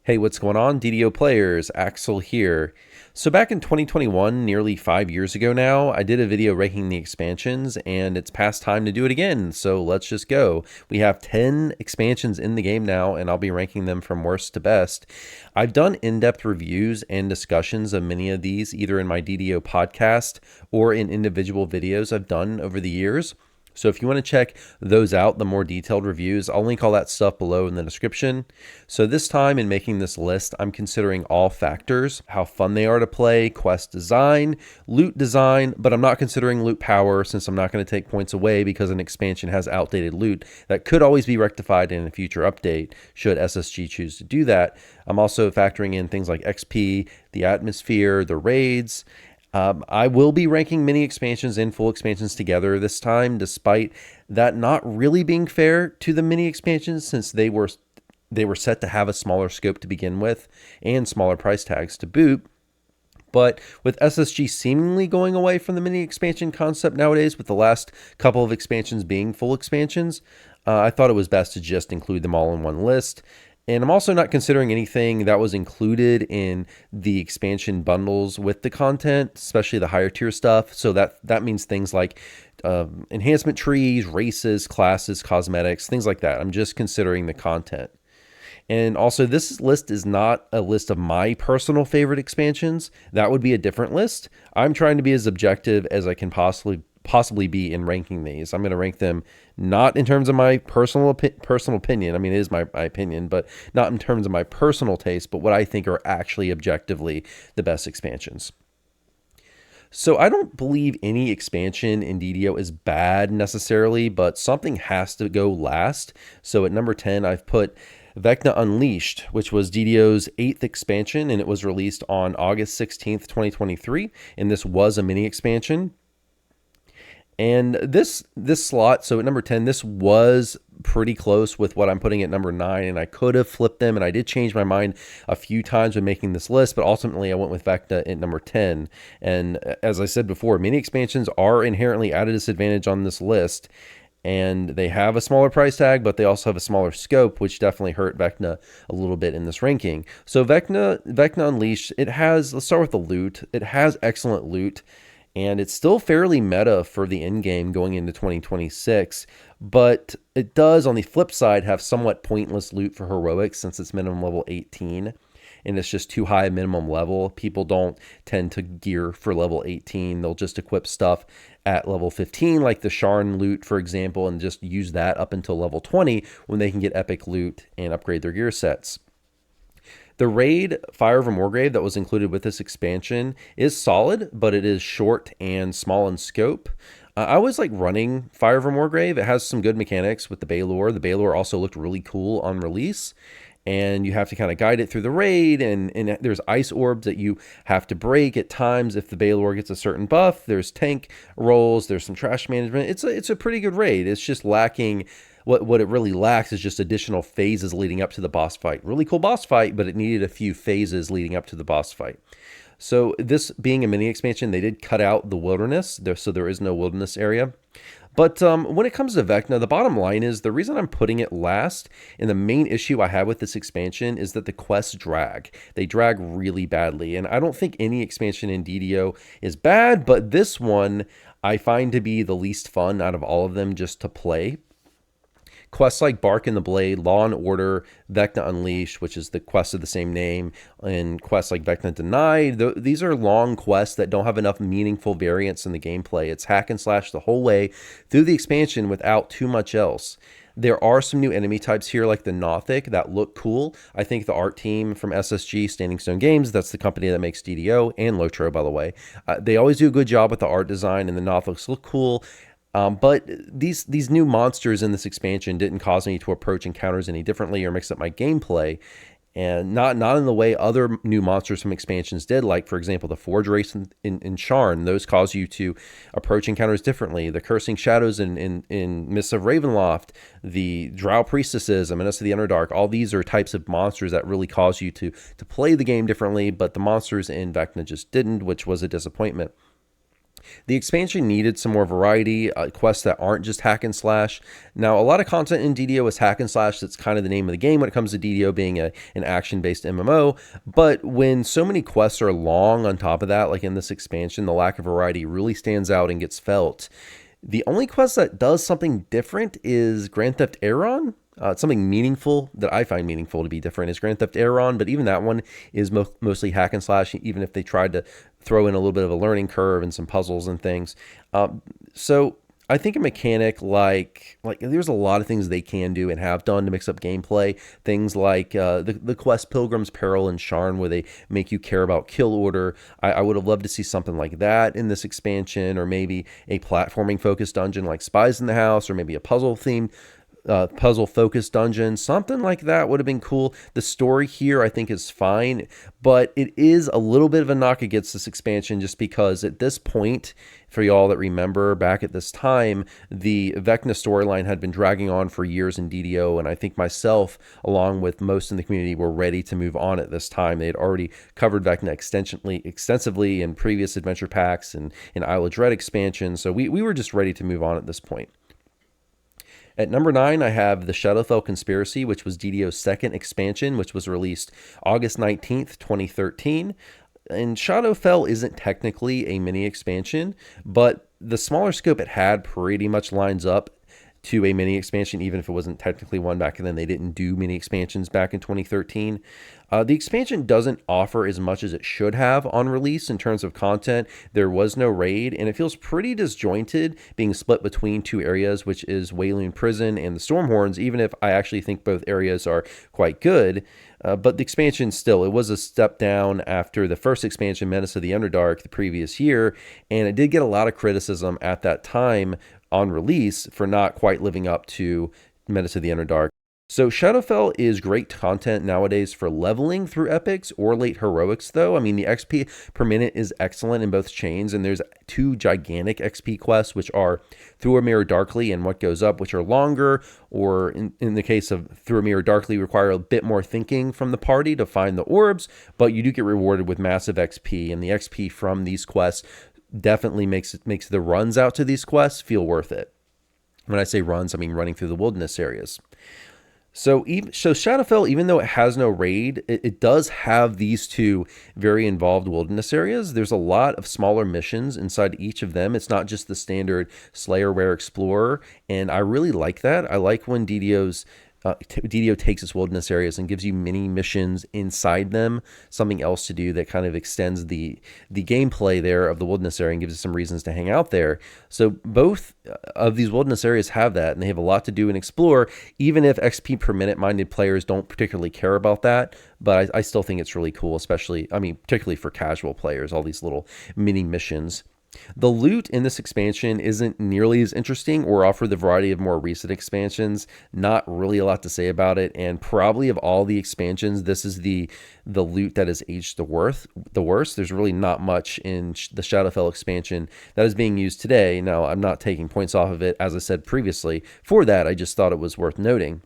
Hey, what's going on, DDO players? Axel here. So back in 2021, nearly 5 years ago now, I did a video ranking the expansions, and it's past time to do it again, so let's just go. We have 10 expansions in the game now, and I'll be ranking them from worst to best. I've done in-depth reviews and discussions of many of these, either in my DDO podcast or in individual videos I've done over the years. So if you want to check those out, the more detailed reviews, I'll link all that stuff below in the description. So this time in making this list, I'm considering all factors: how fun they are to play, quest design, loot design, but I'm not considering loot power since I'm not going to take points away because an expansion has outdated loot that could always be rectified in a future update should SSG choose to do that. I'm also factoring in things like XP, the atmosphere, the raids. I will be ranking mini expansions and full expansions together this time, despite that not really being fair to the mini expansions since they were set to have a smaller scope to begin with and smaller price tags to boot. But with SSG seemingly going away from the mini expansion concept nowadays, with the last couple of expansions being full expansions, I thought it was best to just include them all in one list. And I'm also not considering anything that was included in the expansion bundles with the content, especially the higher tier stuff. So that means things like enhancement trees, races, classes, cosmetics, things like that. I'm just considering the content. And also, this list is not a list of my personal favorite expansions. That would be a different list. I'm trying to be as objective as I can possibly be in ranking these. I'm going to rank them not in terms of my personal opinion. I mean, it is my opinion, but not in terms of my personal taste, but what I think are actually objectively the best expansions. So I don't believe any expansion in DDO is bad necessarily, but something has to go last. So at number 10, I've put Vecna Unleashed, which was DDO's 8th expansion, and it was released on August 16th, 2023, and this was a mini expansion. And this slot, so at number 10, this was pretty close with what I'm putting at number 9, and I could have flipped them, and I did change my mind a few times when making this list, but ultimately I went with Vecna at number 10. And as I said before, mini expansions are inherently at a disadvantage on this list, and they have a smaller price tag, but they also have a smaller scope, which definitely hurt Vecna a little bit in this ranking. So Vecna Unleashed, let's start with the loot. It has excellent loot, and it's still fairly meta for the end game going into 2026, but it does, on the flip side, have somewhat pointless loot for heroics since it's minimum level 18, and it's just too high a minimum level. People don't tend to gear for level 18. They'll just equip stuff at level 15, like the Sharn loot, for example, and just use that up until level 20 when they can get epic loot and upgrade their gear sets. The raid Fire of a Morgrave that was included with this expansion is solid, but it is short and small in scope. I always like running Fire of a Morgrave. It has some good mechanics with the Balor. The Balor also looked really cool on release, and you have to kind of guide it through the raid, and there's ice orbs that you have to break at times if the Balor gets a certain buff. There's tank rolls, there's some trash management. It's a pretty good raid. It's just lacking. What it really lacks is just additional phases leading up to the boss fight. Really cool boss fight, but it needed a few phases leading up to the boss fight. So this being a mini expansion, they did cut out the wilderness, so there is no wilderness area. But when it comes to Vecna, the bottom line is the reason I'm putting it last, and the main issue I have with this expansion, is that the quests drag. They drag really badly, and I don't think any expansion in DDO is bad, but this one I find to be the least fun out of all of them just to play. Quests like Bark in the Blade, Law and Order, Vecna Unleashed, which is the quest of the same name, and quests like Vecna Denied, these are long quests that don't have enough meaningful variance in the gameplay. It's hack and slash the whole way through the expansion without too much else. There are some new enemy types here like the Nothic that look cool. I think the art team from SSG, Standing Stone Games, that's the company that makes DDO, and Lotro, by the way, they always do a good job with the art design, and the Nothics look cool. But these new monsters in this expansion didn't cause me to approach encounters any differently or mix up my gameplay, and not in the way other new monsters from expansions did, like, for example, the Forge Race in Sharn. Those cause you to approach encounters differently. The Cursing Shadows in Mists of Ravenloft, the Drow Priestesses, and Menace of the Underdark, all these are types of monsters that really cause you to play the game differently, but the monsters in Vecna just didn't, which was a disappointment. The expansion needed some more variety, quests that aren't just hack and slash. Now, a lot of content in DDO is hack and slash. That's kind of the name of the game when it comes to DDO being an action-based MMO. But when so many quests are long on top of that, like in this expansion, the lack of variety really stands out and gets felt. The only quest that does something different is Grand Theft Auto. Something meaningful that I find meaningful to be different is Grand Theft Auto, but even that one is mostly hack and slash, even if they tried to throw in a little bit of a learning curve and some puzzles and things. So I think a mechanic like there's a lot of things they can do and have done to mix up gameplay. Things like the quest Pilgrim's Peril and Sharn, where they make you care about kill order. I would have loved to see something like that in this expansion, or maybe a platforming focused dungeon like Spies in the House, or maybe a puzzle focused dungeon. Something like that would have been cool. The story here I think is fine, but it is a little bit of a knock against this expansion, just because at this point, for y'all that remember back at this time, the Vecna storyline had been dragging on for years in DDO, and I think myself, along with most in the community, were ready to move on at this time. They had already covered Vecna extensively in previous adventure packs and in Isle of Dread expansion, so we were just ready to move on at this point. At number 9, I have the Shadowfell Conspiracy, which was DDO's second expansion, which was released August 19th, 2013. And Shadowfell isn't technically a mini expansion, but the smaller scope it had pretty much lines up to a mini expansion, even if it wasn't technically one back then. They didn't do mini expansions back in 2013. The expansion doesn't offer as much as it should have on release in terms of content. There was no raid, and it feels pretty disjointed, being split between two areas, which is Wayloon Prison and the Stormhorns, even if I actually think both areas are quite good. But the expansion still, it was a step down after the first expansion, Menace of the Underdark, the previous year, and it did get a lot of criticism at that time on release for not quite living up to Menace of the Underdark. So Shadowfell is great content nowadays for leveling through epics or late heroics, though. I mean, the XP per minute is excellent in both chains, and there's 2 gigantic XP quests, which are Through a Mirror Darkly and What Goes Up, which are longer, or in the case of Through a Mirror Darkly, require a bit more thinking from the party to find the orbs, but you do get rewarded with massive XP, and the XP from these quests definitely makes the runs out to these quests feel worth it. When I say runs, I mean running through the wilderness areas. So Shadowfell, even though it has no raid, it does have these 2 very involved wilderness areas. There's a lot of smaller missions inside each of them. It's not just the standard Slayerware Explorer, and I really like that. I like when DDO takes its wilderness areas and gives you mini missions inside them, something else to do that kind of extends the gameplay there of the wilderness area and gives you some reasons to hang out there. So both of these wilderness areas have that, and they have a lot to do and explore, even if XP per minute minded players don't particularly care about that. But I still think it's really cool, particularly for casual players, all these little mini missions. The loot in this expansion isn't nearly as interesting or offer the variety of more recent expansions. Not really a lot to say about it, and probably of all the expansions, this is the loot that has aged the worst. There's really not much in the Shadowfell expansion that is being used today. Now, I'm not taking points off of it, as I said previously. For that, I just thought it was worth noting.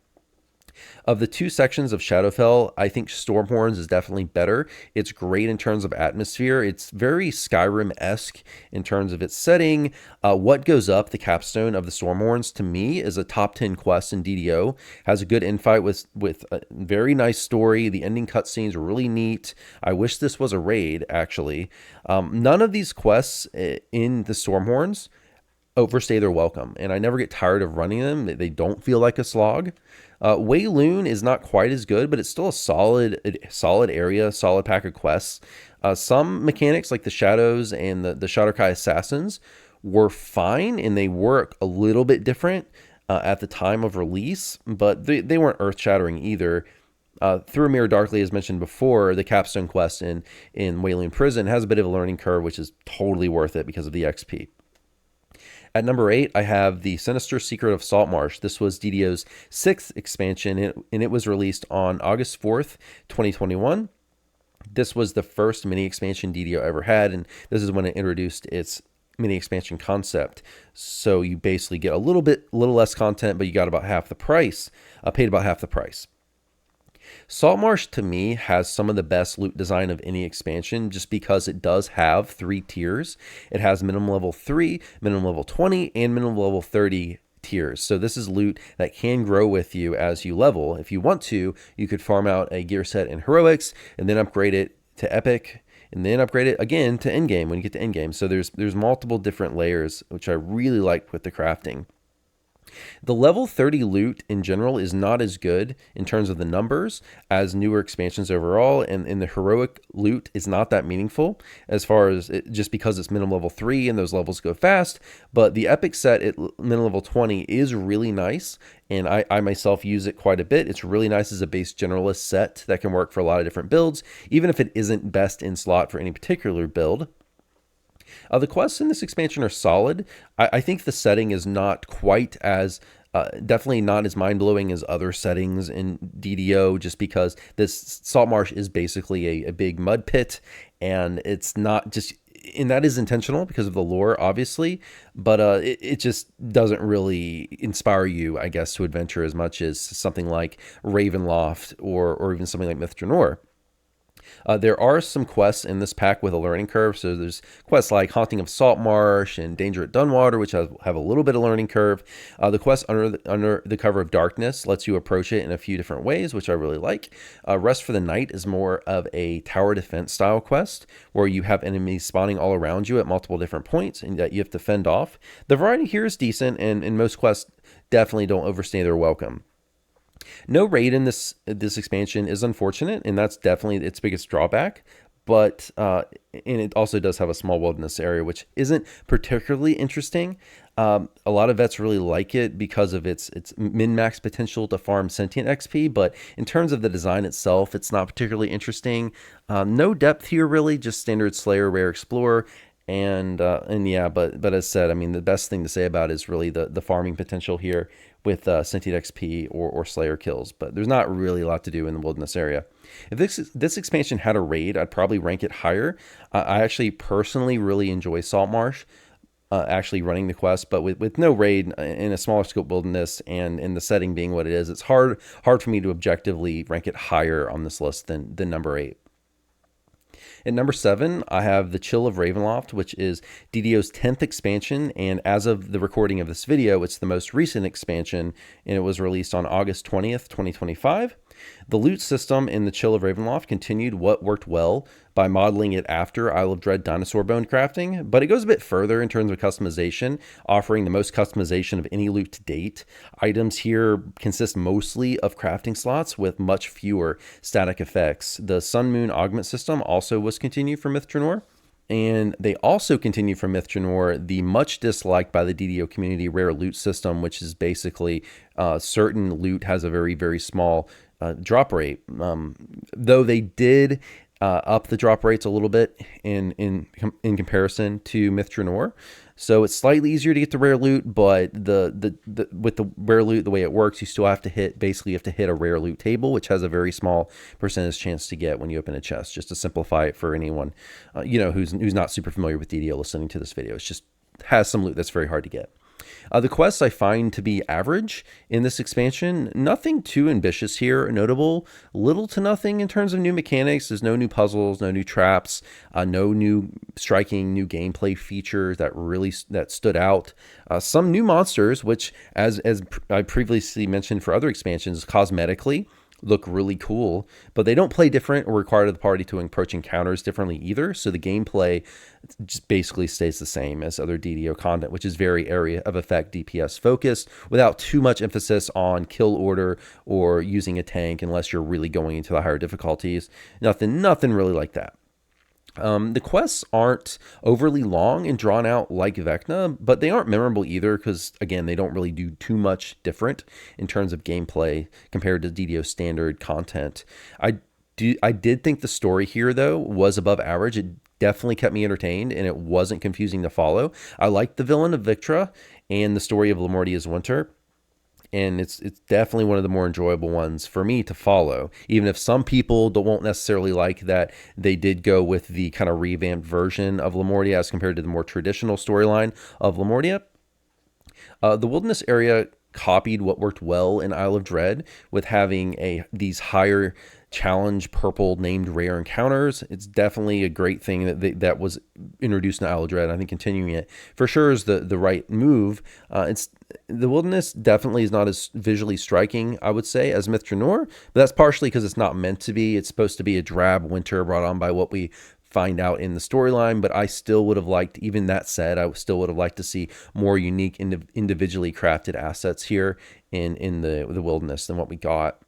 Of the 2 sections of Shadowfell, I think Stormhorns is definitely better. It's great in terms of atmosphere. It's very Skyrim-esque in terms of its setting. What Goes Up, the capstone of the Stormhorns, to me is a top 10 quest in DDO. Has a good infight with a very nice story. The ending cutscenes are really neat. I wish this was a raid, actually. None of these quests in the Stormhorns overstay their welcome, and I never get tired of running them. They don't feel like a slog. Wayloon is not quite as good, but it's still a solid area, solid pack of quests. Some mechanics like the Shadows and the Shadowkai Assassins were fine, and they work a little bit different at the time of release, but they weren't earth-shattering either. Through a Mirror Darkly, as mentioned before, the capstone quest in Wayloon Prison has a bit of a learning curve, which is totally worth it because of the XP. At number 8, I have The Sinister Secret of Saltmarsh. This was DDO's 6th expansion, and it was released on August 4th, 2021. This was the first mini expansion DDO ever had, and this is when it introduced its mini expansion concept. So you basically get a little less content, but you got about half the price, paid about half the price. Saltmarsh to me has some of the best loot design of any expansion just because it does have 3 tiers. It has minimum level 3, minimum level 20, and minimum level 30 tiers. So this is loot that can grow with you as you level. If you want to, you could farm out a gear set in heroics and then upgrade it to epic and then upgrade it again to endgame when you get to endgame. So there's multiple different layers, which I really like with the crafting. The level 30 loot in general is not as good in terms of the numbers as newer expansions overall, and the heroic loot is not that meaningful as far as just because it's minimum level 3 and those levels go fast. But the epic set at minimum level 20 is really nice, and I myself use it quite a bit. It's really nice as a base generalist set that can work for a lot of different builds, even if it isn't best in slot for any particular build. The quests in this expansion are solid. I think the setting is not quite as, definitely not as mind-blowing as other settings in DDO, just because this Saltmarsh is basically a big mud pit, and it's not just, and that is intentional because of the lore, obviously, but it just doesn't really inspire you, I guess, to adventure as much as something like Ravenloft or even something like Mithranor. There are some quests in this pack with a learning curve. So there's quests like Haunting of Saltmarsh and Danger at Dunwater, which have a little bit of learning curve. The quest under the Cover of Darkness lets you approach it in a few different ways, which I really like. Rest for the Night is more of a tower defense style quest where you have enemies spawning all around you at multiple different points and that you have to fend off. The variety here is decent, and most quests definitely don't overstay their welcome. No raid in this expansion is unfortunate, and that's definitely its biggest drawback. But and it also does have a small wilderness area, which isn't particularly interesting. A lot of vets really like it because of its min-max potential to farm sentient XP, but in terms of the design itself, it's not particularly interesting. No depth here really, just standard Slayer, Rare Explorer. And yeah, but as said, I mean, the best thing to say about it is really the farming potential here with sentient XP or Slayer kills. But there's not really a lot to do in the wilderness area. If this expansion had a raid, I'd probably rank it higher. I actually personally really enjoy Saltmarsh, actually running the quest, but with no raid in a smaller scope wilderness and in the setting being what it is, it's hard for me to objectively rank it higher on this list than number 8. At number 7, I have The Chill of Ravenloft, which is DDO's 10th expansion, and as of the recording of this video, it's the most recent expansion, and it was released on August 20th, 2025. The loot system in The Chill of Ravenloft continued what worked well by modeling it after Isle of Dread dinosaur bone crafting, but it goes a bit further in terms of customization, offering the most customization of any loot to date. Items here consist mostly of crafting slots with much fewer static effects. The Sun Moon augment system also was continued for Mithranor. And they also continue from Mithranor the much disliked by the DDO community rare loot system, which is basically certain loot has a very, very small drop rate. Though they did up the drop rates a little bit in comparison to Mithranor. So it's slightly easier to get the rare loot, but with the rare loot, the way it works, you still have to hit a rare loot table, which has a very small percentage chance to get when you open a chest. Just to simplify it for anyone, who's not super familiar with DDO listening to this video, it's just has some loot that's very hard to get. The quests I find to be average in this expansion. Nothing too ambitious here. Notable, little to nothing in terms of new mechanics. There's no new puzzles, no new traps, no new striking new gameplay features that stood out. Some new monsters, which as I previously mentioned for other expansions, cosmetically look really cool, but they don't play different or require the party to approach encounters differently either. So the gameplay just basically stays the same as other DDO content, which is very area of effect DPS focused without too much emphasis on kill order or using a tank unless you're really going into the higher difficulties. Nothing really like that. The quests aren't overly long and drawn out like Vecna, but they aren't memorable either because, again, they don't really do too much different in terms of gameplay compared to DDO standard content. I did think the story here, though, was above average. It definitely kept me entertained, and it wasn't confusing to follow. I liked the villain of Victra and the story of Lamortia's Winter. And it's definitely one of the more enjoyable ones for me to follow, even if some people won't necessarily like that they did go with the kind of revamped version of Lamortia as compared to the more traditional storyline of Lamortia. The wilderness area copied what worked well in Isle of Dread with having these higher challenge purple named rare encounters. It's definitely a great thing that was introduced in Isle of Dread. I think continuing it for sure is the right move. It's the wilderness definitely is not as visually striking, I would say, as Myth Drannor, but that's partially because it's not meant to be. It's supposed to be a drab winter brought on by what we find out in the storyline, but I still would have liked, even that said, I still would have liked to see more unique individually crafted assets here in the wilderness than what we got.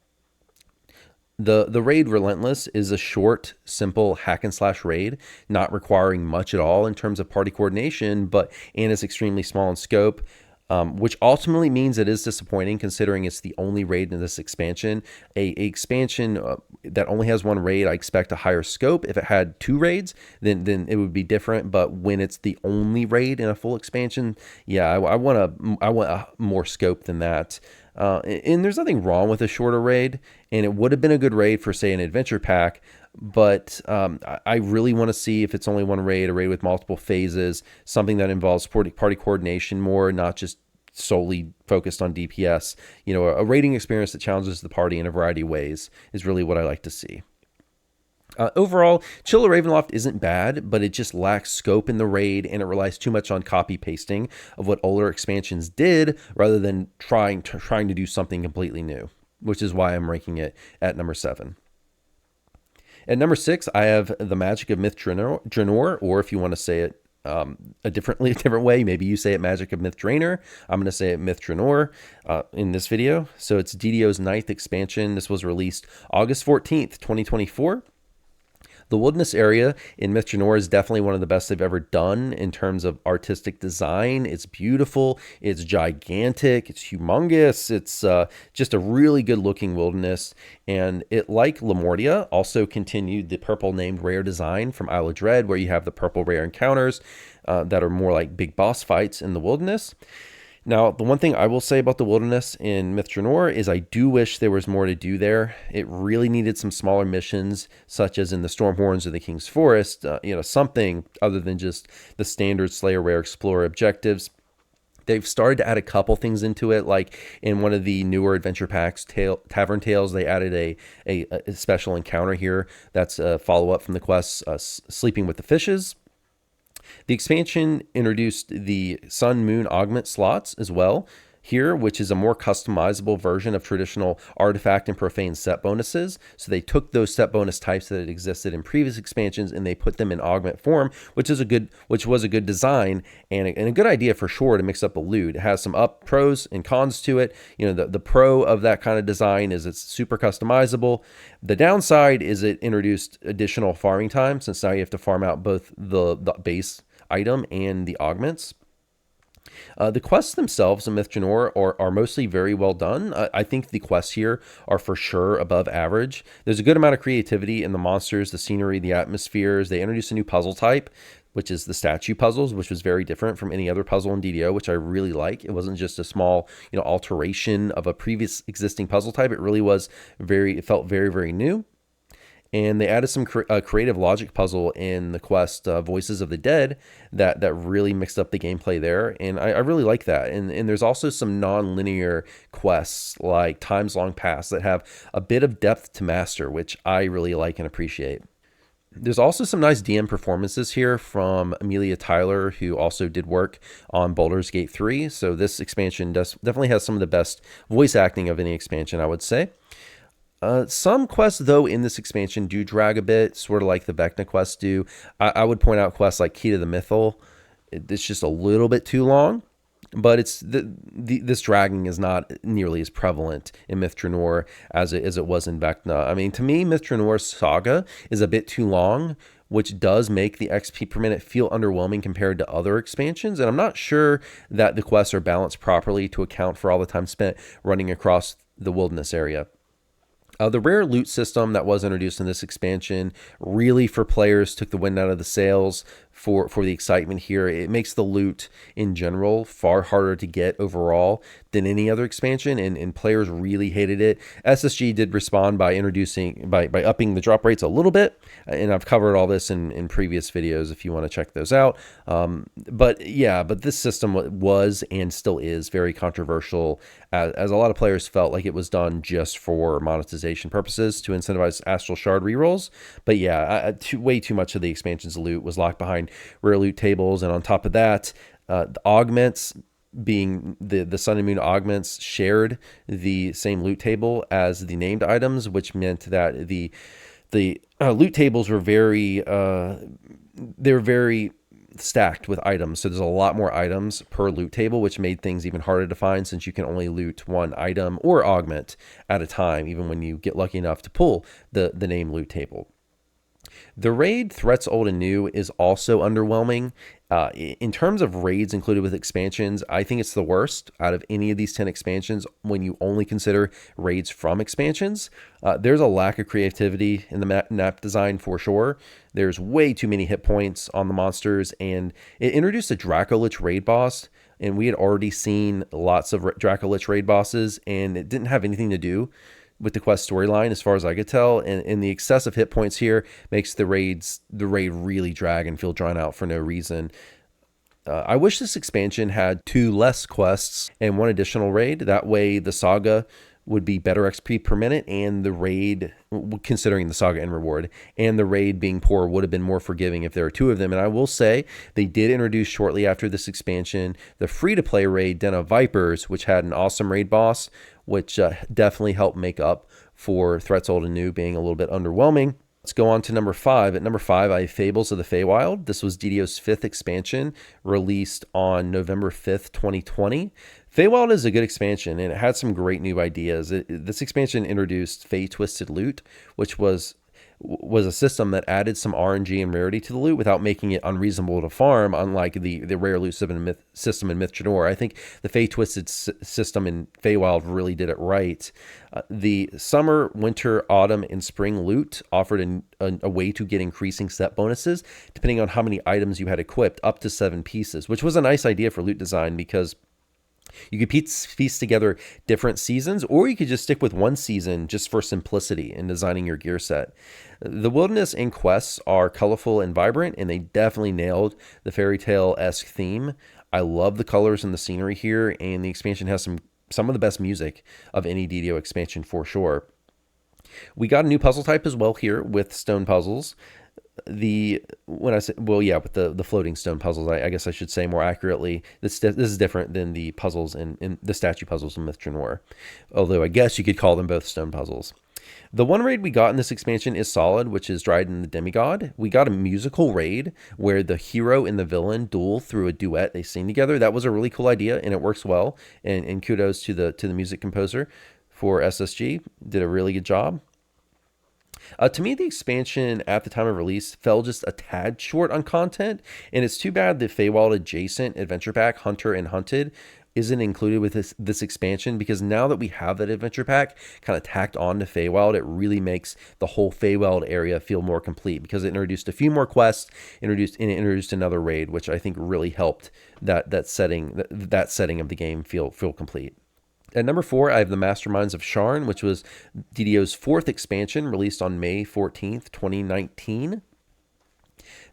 The raid Relentless is a short, simple hack and slash raid, not requiring much at all in terms of party coordination, and is extremely small in scope. Which ultimately means it is disappointing considering it's the only raid in this expansion. A expansion that only has one raid, I expect a higher scope. If it had 2 raids, then it would be different. But when it's the only raid in a full expansion, yeah, I want a more scope than that. And there's nothing wrong with a shorter raid, and it would have been a good raid for, say, an adventure pack. But I really want to see, if it's only one raid, a raid with multiple phases, something that involves party coordination more, not just solely focused on DPS. A raiding experience that challenges the party in a variety of ways is really what I like to see. Overall, Chill of Ravenloft isn't bad, but it just lacks scope in the raid, and it relies too much on copy pasting of what older expansions did rather than trying to do something completely new, which is why I'm ranking it at number 7. At number 6, I have The Magic of Myth Drannor, or if you want to say it a different way, maybe you say it Magic of Myth Draenor. I'm going to say it Myth Drannor in this video. So it's DDO's 9th expansion. This was released August 14th, 2024. The wilderness area in Myth Drannor is definitely one of the best they've ever done in terms of artistic design. It's beautiful. It's gigantic. It's humongous. It's just a really good looking wilderness. And it, like Lemortia, also continued the purple named rare design from Isle of Dread, where you have the purple rare encounters that are more like big boss fights in the wilderness. Now, the one thing I will say about the wilderness in Myth Drannor is I do wish there was more to do there. It really needed some smaller missions, such as in the Stormhorns or the King's Forest, something other than just the standard Slayer Rare Explorer objectives. They've started to add a couple things into it, like in one of the newer adventure packs, Tavern Tales, they added a special encounter here that's a follow-up from the quest, Sleeping with the Fishes. The expansion introduced the Sun Moon Augment slots as well here, which is a more customizable version of traditional artifact and profane set bonuses. So they took those set bonus types that had existed in previous expansions and they put them in augment form, which was a good design and a good idea for sure to mix up the loot. It has some pros and cons to it. The pro of that kind of design is it's super customizable. The downside is it introduced additional farming time, since now you have to farm out both the base item and the augments. The quests themselves in Myth Drannor are mostly very well done. I think the quests here are for sure above average. There's a good amount of creativity in the monsters, the scenery, the atmospheres. They introduced a new puzzle type, which is the statue puzzles, which was very different from any other puzzle in DDO, which I really like. It wasn't just a small, alteration of a previous existing puzzle type. It really was it felt very, very new. And they added some creative logic puzzle in the quest Voices of the Dead that really mixed up the gameplay there. And I really like that. And there's also some non-linear quests like Times Long Past that have a bit of depth to master, which I really like and appreciate. There's also some nice DM performances here from Amelia Tyler, who also did work on Baldur's Gate 3. So this expansion definitely has some of the best voice acting of any expansion, I would say. Some quests, though, in this expansion do drag a bit, sort of like the Vecna quests do. I would point out quests like Key to the Mythal. It's just a little bit too long, but this dragging is not nearly as prevalent in Myth Drannor as it was in Vecna. I mean, to me, Myth Dranor's saga is a bit too long, which does make the XP per minute feel underwhelming compared to other expansions. And I'm not sure that the quests are balanced properly to account for all the time spent running across the wilderness area. The rare loot system that was introduced in this expansion really for players took the wind out of the sails for the excitement here. It makes the loot in general far harder to get overall than any other expansion, and players really hated it. SSG did respond by upping the drop rates a little bit, and I've covered all this in previous videos if you want to check those out. But this system was and still is very controversial, as a lot of players felt like it was done just for monetization purposes to incentivize Astral Shard rerolls. But yeah, way too much of the expansion's loot was locked behind rare loot tables, and on top of that, the augments, being the Sun and Moon augments, shared the same loot table as the named items, which meant that the loot tables were very stacked with items. So there's a lot more items per loot table, which made things even harder to find, since you can only loot one item or augment at a time, even when you get lucky enough to pull the name loot table. The raid Threats Old and New is also underwhelming. In terms of raids included with expansions, I think it's the worst out of any of these 10 expansions when you only consider raids from expansions. There's a lack of creativity in the map design for sure. There's way too many hit points on the monsters, and it introduced a Dracolich raid boss, and we had already seen lots of Dracolich raid bosses, and it didn't have anything to do with the quest storyline as far as I could tell, and the excessive hit points here makes the raid really drag and feel drawn out for no reason. I wish this expansion had 2 less quests and 1 additional raid. That way the saga would be better XP per minute, and the raid, considering the saga and reward, and the raid being poor would have been more forgiving if there were 2 of them. And I will say they did introduce shortly after this expansion the free-to-play raid Den of Vipers, which had an awesome raid boss, which definitely helped make up for Threats Old and New being a little bit underwhelming. Let's go on to number 5. At number 5, I have Fables of the Feywild. This was DDO's 5th expansion, released on November 5th, 2020. Feywild is a good expansion, and it had some great new ideas. This expansion introduced Fey Twisted Loot, which was a system that added some RNG and rarity to the loot without making it unreasonable to farm, unlike the rare loot system in Myth Janor. I think the Fey Twisted system in Feywild really did it right. The summer, winter, autumn, and spring loot offered a way to get increasing set bonuses depending on how many items you had equipped, up to 7 pieces, which was a nice idea for loot design, because you could piece together different seasons, or you could just stick with one season just for simplicity in designing your gear set. The wilderness and quests are colorful and vibrant, and they definitely nailed the fairy tale-esque theme. I love the colors and the scenery here, and the expansion has some of the best music of any DDO expansion for sure. We got a new puzzle type as well here with stone puzzles. With the floating stone puzzles, I guess I should say more accurately, this is different than the puzzles in the statue puzzles in Myth Janor, although I guess you could call them both stone puzzles. The one raid we got in this expansion is solid, which is Dryden the Demigod. We got a musical raid where the hero and the villain duel through a duet they sing together. That was a really cool idea, and it works well, and kudos to the music composer for SSG. Did a really good job. To me, the expansion at the time of release fell just a tad short on content, and it's too bad the Feywild adjacent adventure pack, Hunter and Hunted, isn't included with this expansion, because now that we have that adventure pack kind of tacked on to Feywild, it really makes the whole Feywild area feel more complete, because it introduced a few more quests, introduced another raid, which I think really helped that setting of the game feel complete. At number 4, I have the Masterminds of Sharn, which was DDO's 4th expansion, released on May 14th, 2019.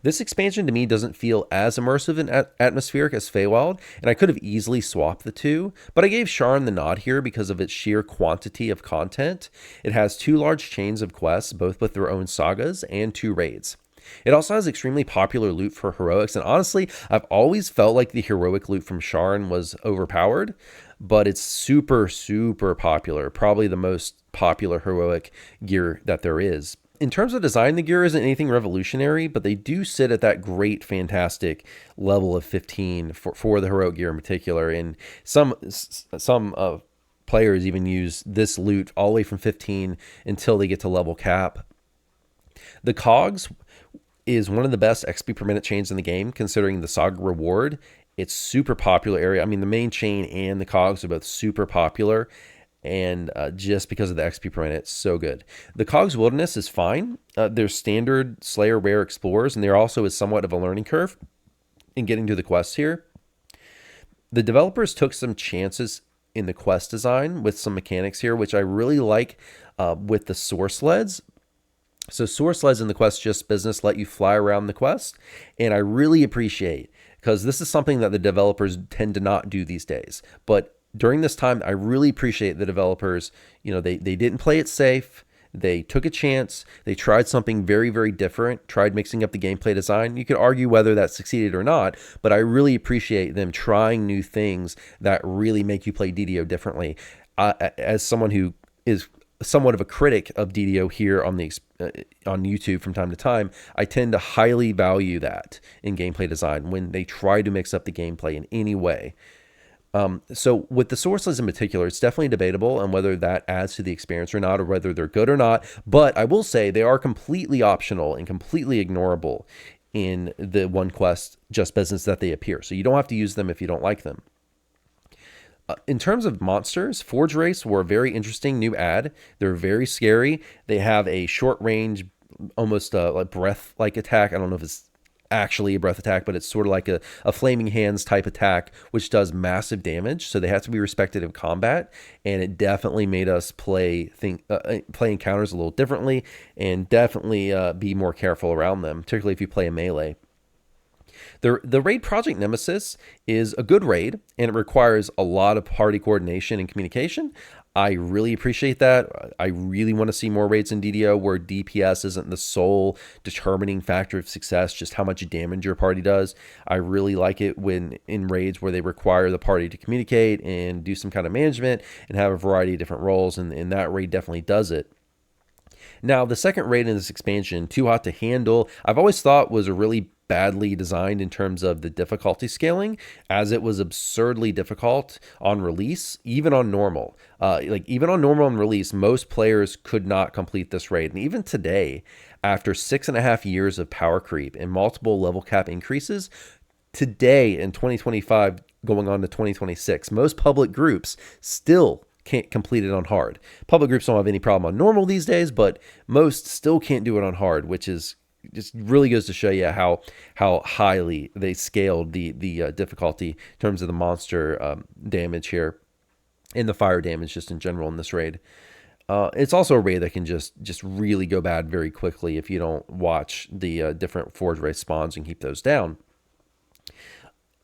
This expansion to me doesn't feel as immersive and atmospheric as Feywild, and I could have easily swapped the two, but I gave Sharn the nod here because of its sheer quantity of content. It has 2 large chains of quests, both with their own sagas, and 2 raids. It also has extremely popular loot for heroics, and honestly, I've always felt like the heroic loot from Sharn was overpowered, but it's super, super popular. Probably the most popular heroic gear that there is. In terms of design, the gear isn't anything revolutionary, but they do sit at that great, fantastic level of 15 for the heroic gear in particular. And some players even use this loot all the way from 15 until they get to level cap. The cogs is one of the best XP per minute chains in the game, considering the saga reward. It's super popular area. I mean, the main chain and the cogs are both super popular. and just because of the XP per minute, it's so good. The Cogs Wilderness is fine. They're standard Slayer rare explorers, and there also is somewhat of a learning curve in getting to the quests here. The developers took some chances in the quest design with some mechanics here, which I really like with the source sleds. So source sleds in the quest just business let you fly around the quest, and I really appreciate, because this is something that the developers tend to not do these days. But during this time, I really appreciate the developers. They didn't play it safe. They took a chance. They tried something very, very different, tried mixing up the gameplay design. You could argue whether that succeeded or not, but I really appreciate them trying new things that really make you play DDO differently. As someone who is somewhat of a critic of DDO here on YouTube from time to time, I tend to highly value that in gameplay design when they try to mix up the gameplay in any way. So with the sourceless in particular, it's definitely debatable on whether that adds to the experience or not, or whether they're good or not. But I will say they are completely optional and completely ignorable in the one quest just business that they appear. So you don't have to use them if you don't like them. In terms of monsters, Forge Race were a very interesting new add. They're very scary. They have a short range, almost like breath-like attack. I don't know if it's actually a breath attack, but it's sort of like a flaming hands type attack, which does massive damage. So they have to be respected in combat, and it definitely made us play encounters a little differently, and definitely be more careful around them, particularly if you play a melee. The raid Project Nemesis is a good raid, and it requires a lot of party coordination and communication. I really appreciate that. I really want to see more raids in DDO where DPS isn't the sole determining factor of success, just how much damage your party does. I really like it when in raids where they require the party to communicate and do some kind of management and have a variety of different roles, and that raid definitely does it. Now, the second raid in this expansion, Too Hot to Handle, I've always thought was a really badly designed in terms of the difficulty scaling, as it was absurdly difficult on release, even on normal. Even on normal and release, most players could not complete this raid. And even today, after 6.5 years of power creep and multiple level cap increases, today in 2025 going on to 2026, most public groups still can't complete it on hard. Public groups don't have any problem on normal these days, but most still can't do it on hard, which is just really goes to show you how highly they scaled the difficulty in terms of the monster damage here and the fire damage just in general in this raid. It's also a raid that can just really go bad very quickly if you don't watch the different Forge Race spawns and keep those down.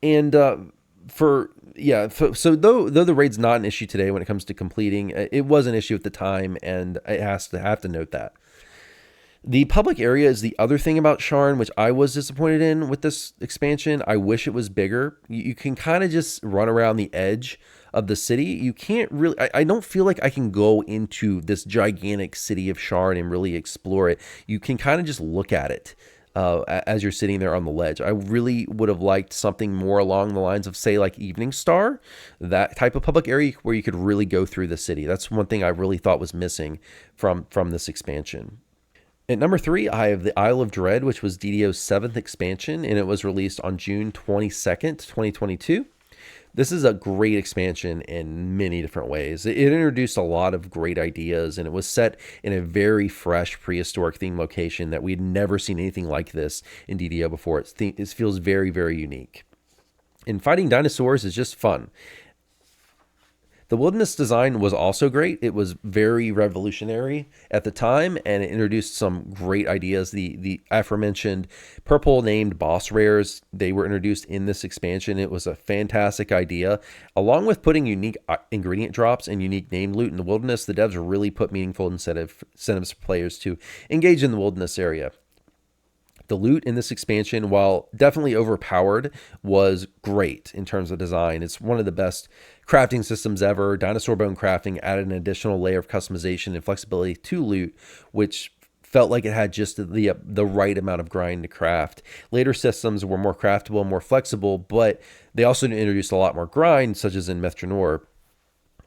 And though the raid's not an issue today when it comes to completing, it was an issue at the time, and I have to note that. The public area is the other thing about Sharn, which I was disappointed in with this expansion. I wish it was bigger. You can kind of just run around the edge of the city. You can't really, I don't feel like I can go into this gigantic city of Sharn and really explore it. You can kind of just look at it as you're sitting there on the ledge. I really would have liked something more along the lines of, say, like Evening Star, that type of public area where you could really go through the city. That's one thing I really thought was missing from this expansion. At number 3, I have the Isle of Dread, which was DDO's 7th expansion, and it was released on June 22nd, 2022. This is a great expansion in many different ways. It introduced a lot of great ideas, and it was set in a very fresh prehistoric themed location that we'd never seen anything like this in DDO before. It feels very, very unique. And fighting dinosaurs is just fun. The wilderness design was also great. It was very revolutionary at the time, and it introduced some great ideas. The aforementioned purple named boss rares, they were introduced in this expansion. It was a fantastic idea. Along with putting unique ingredient drops and unique named loot in the wilderness, the devs really put meaningful incentives for players to engage in the wilderness area. The loot in this expansion, while definitely overpowered, was great in terms of design. It's one of the best crafting systems ever. Dinosaur bone crafting added an additional layer of customization and flexibility to loot, which felt like it had just the right amount of grind to craft. Later systems were more craftable, more flexible, but they also introduced a lot more grind, such as in Methranor.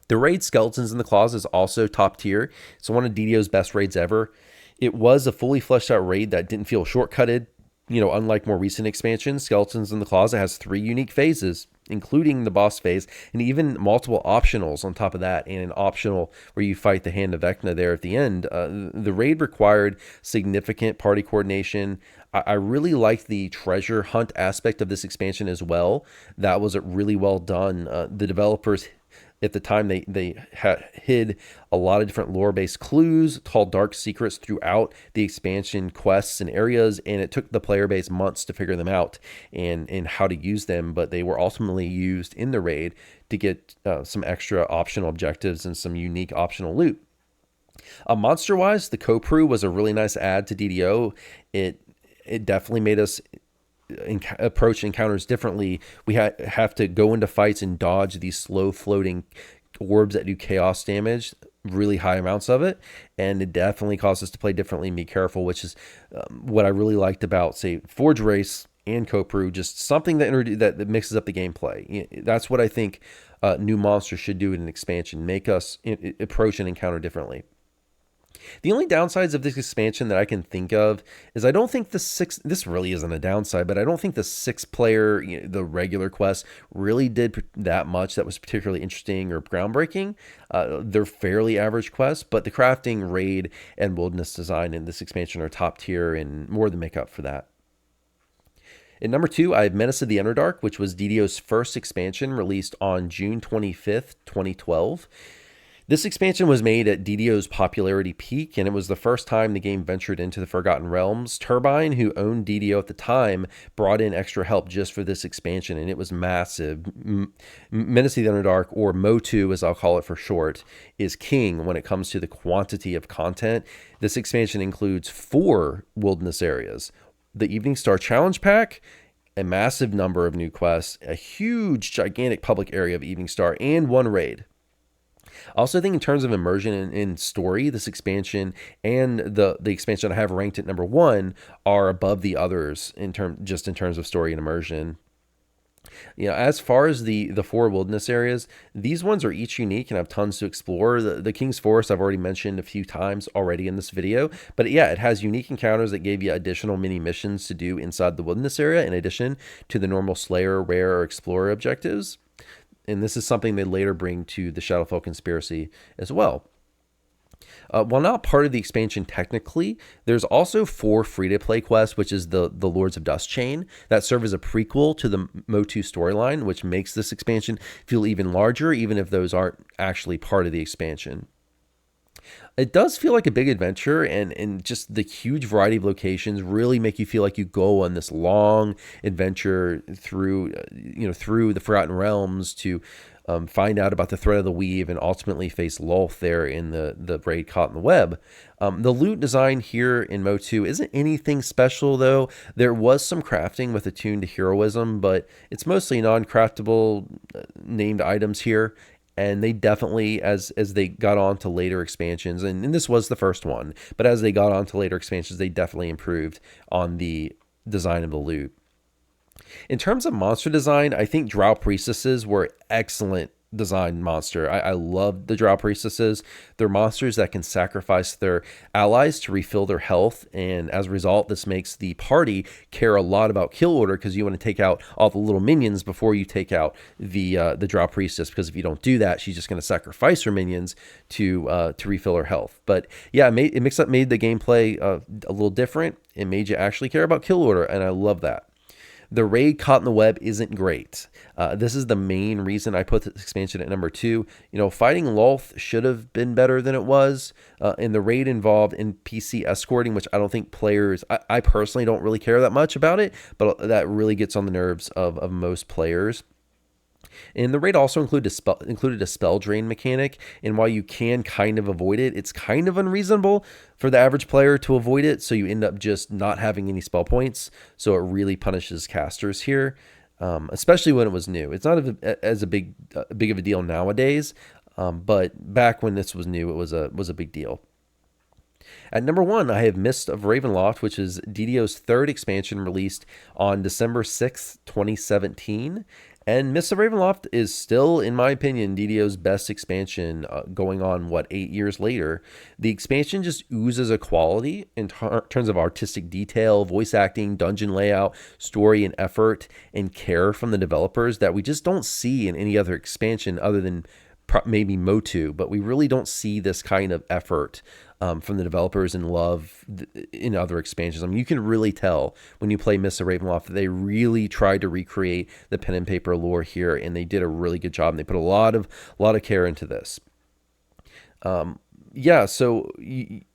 The raid Skeletons in the Claws is also top tier. It's one of DDO's best raids ever. It was a fully fleshed out raid that didn't feel shortcutted. unlike more recent expansions, Skeletons in the Closet has 3 unique phases, including the boss phase, and even multiple optionals on top of that, and an optional where you fight the Hand of Vecna there at the end. The raid required significant party coordination. I really liked the treasure hunt aspect of this expansion as well. That was really well done. The developers at the time they hid a lot of different lore-based clues called dark secrets throughout the expansion quests and areas, and it took the player base months to figure them out and how to use them, but they were ultimately used in the raid to get some extra optional objectives and some unique optional loot. Monster-wise, the Kopru was a really nice add to DDO. It definitely made us approach encounters differently. We have to go into fights and dodge these slow floating orbs that do chaos damage, really high amounts of it, and it definitely caused us to play differently and be careful, which is what I really liked about, say, Forge Race and Kopru, just something that mixes up the gameplay. That's what I think new monsters should do in an expansion, make us approach an encounter differently. The only downsides of this expansion that I can think of is I don't think this really isn't a downside, but I don't think the 6-player, the regular quests really did that much that was particularly interesting or groundbreaking. They're fairly average quests, but the crafting, raid, and wilderness design in this expansion are top tier and more than make up for that. At number 2, I have Menace of the Underdark, which was DDO's first expansion, released on June 25th, 2012. This expansion was made at DDO's popularity peak, and it was the first time the game ventured into the Forgotten Realms. Turbine, who owned DDO at the time, brought in extra help just for this expansion, and it was massive. Menace of the Underdark, or MOTU as I'll call it for short, is king when it comes to the quantity of content. This expansion includes 4 wilderness areas, the Evening Star Challenge Pack, a massive number of new quests, a huge, gigantic public area of Evening Star, and 1 raid. I also think in terms of immersion in story, this expansion and the expansion I have ranked at number 1 are above the others in terms of story and immersion. As far as the 4 wilderness areas, these ones are each unique and have tons to explore. The King's Forest I've already mentioned a few times already in this video, but yeah, it has unique encounters that gave you additional mini missions to do inside the wilderness area in addition to the normal Slayer, Rare, or Explorer objectives. And this is something they later bring to the Shadowfell Conspiracy as well. While not part of the expansion technically, there's also 4 free-to-play quests, which is the Lords of Dust chain, that serve as a prequel to the MOTU storyline, which makes this expansion feel even larger, even if those aren't actually part of the expansion. It does feel like a big adventure, and just the huge variety of locations really make you feel like you go on this long adventure through the Forgotten Realms to find out about the Thread of the Weave and ultimately face Lolth there in the raid Caught in the Web. The loot design here in MOTU isn't anything special, though. There was some crafting with a tune to heroism, but it's mostly non-craftable named items here. And they definitely, as they got on to later expansions, and this was the first one, but as they got on to later expansions, they definitely improved on the design of the loot. In terms of monster design, I think Drow Priestesses were excellent designed monster. I love the Drow Priestesses. They're monsters that can sacrifice their allies to refill their health, and as a result, this makes the party care a lot about kill order, because you want to take out all the little minions before you take out the Drow Priestess, because if you don't do that, she's just going to sacrifice her minions to refill her health. But yeah, made the gameplay a little different. It made you actually care about kill order, and I love that. The raid Caught in the Web isn't great. This is the main reason I put this expansion at number 2. Fighting Lolth should have been better than it was. And the raid involved NPC escorting, which I don't think players, I personally don't really care that much about it, but that really gets on the nerves of most players. And the raid also included a spell drain mechanic, and while you can kind of avoid it, it's kind of unreasonable for the average player to avoid it, so you end up just not having any spell points, so it really punishes casters here, especially when it was new. It's not as big of a deal nowadays, but back when this was new, it was a big deal. At number 1, I have Mist of Ravenloft, which is DDO's 3rd expansion, released on December 6th, 2017. And Mists of Ravenloft is still, in my opinion, DDO's best expansion, going on, what, 8 years later. The expansion just oozes a quality in terms of artistic detail, voice acting, dungeon layout, story, and effort and care from the developers that we just don't see in any other expansion other than maybe Motu, but we really don't see this kind of effort from the developers and love in other expansions. I mean, you can really tell when you play Mists of Ravenloft that they really tried to recreate the pen and paper lore here, and they did a really good job. And they put a lot of care into this. Yeah, so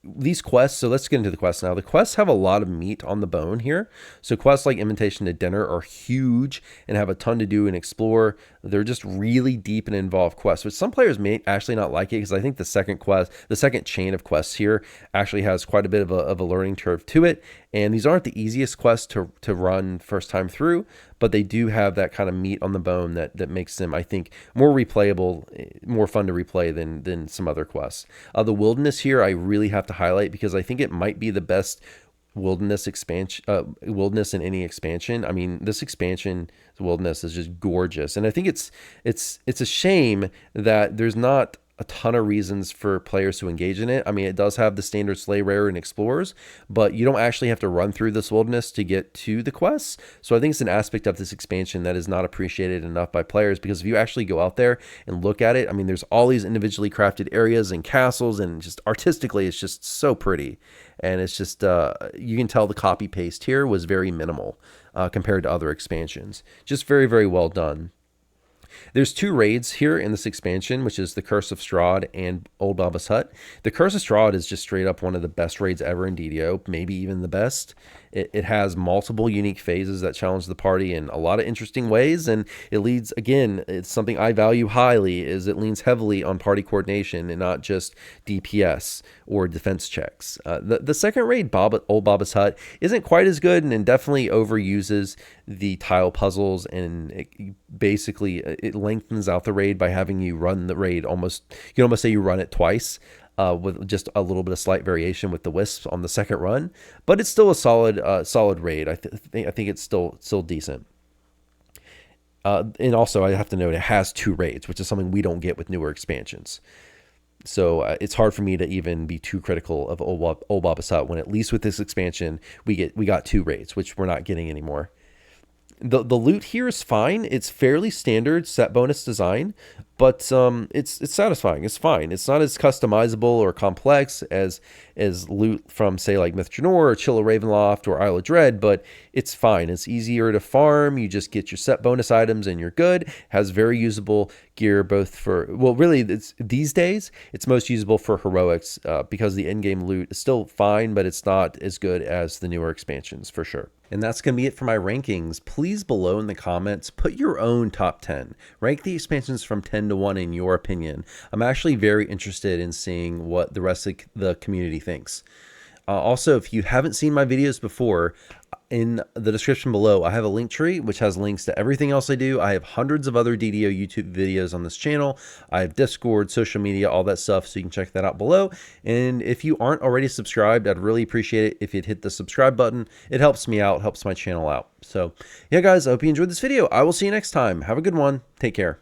these quests, so let's get into the quests now. The quests have a lot of meat on the bone here. So quests like Invitation to Dinner are huge and have a ton to do and explore. They're just really deep and involved quests, which some players may actually not like it, because I think the second chain of quests here actually has quite a bit of a learning curve to it. And these aren't the easiest quests to run first time through, but they do have that kind of meat on the bone that makes them, I think, more replayable, more fun to replay than some other quests. The wilderness here I really have to highlight, because I think it might be the best wilderness expansion, wilderness in any expansion. I mean, this expansion wilderness is just gorgeous, and I think it's a shame that there's not a ton of reasons for players to engage in it. I mean, it does have the standard Slay Rare and Explorers, but you don't actually have to run through this wilderness to get to the quests. So I think it's an aspect of this expansion that is not appreciated enough by players, because if you actually go out there and look at it, I mean, there's all these individually crafted areas and castles, and just artistically, it's just so pretty. And it's just, you can tell the copy paste here was very minimal compared to other expansions. Just very, very well done. There's 2 raids here in this expansion, which is the Curse of Strahd and Old Baba's Hut. The Curse of Strahd is just straight up one of the best raids ever in DDO, maybe even the best. It has multiple unique phases that challenge the party in a lot of interesting ways, and it leads, again, it's something I value highly, is it leans heavily on party coordination and not just DPS or defense checks. The second raid, Old Baba's Hut, isn't quite as good, and definitely overuses the tile puzzles, and it lengthens out the raid by having you run the raid almost, you can almost say you run it twice. With just a little bit of slight variation with the wisps on the second run, but it's still a solid raid. I think it's still decent. And also, I have to note, it has 2 raids, which is something we don't get with newer expansions. So it's hard for me to even be too critical of Old Baba's Hut, when at least with this expansion we got 2 raids, which we're not getting anymore. The loot here is fine. It's fairly standard set bonus design, but it's satisfying. It's fine. It's not as customizable or complex as loot from, say, like Myth Drannor or Chill of Ravenloft or Isle of Dread, but it's fine. It's easier to farm. You just get your set bonus items and you're good. Has very usable gear, both for, well, really, these days it's most usable for heroics, because the in-game loot is still fine, but it's not as good as the newer expansions for sure. And that's going to be it for my rankings. Please, below in the comments, put your own top 10. Rank the expansions from 10 to 1 in your opinion. I'm actually very interested in seeing what the rest of the community thinks. Also, if you haven't seen my videos before, in the description below, I have a link tree which has links to everything else I do. I have hundreds of other DDO YouTube videos on this channel. I have Discord, social media, all that stuff, so you can check that out below. And if you aren't already subscribed, I'd really appreciate it if you'd hit the subscribe button. It helps me out, helps my channel out. So yeah, guys, I hope you enjoyed this video. I will see you next time. Have a good one. Take care.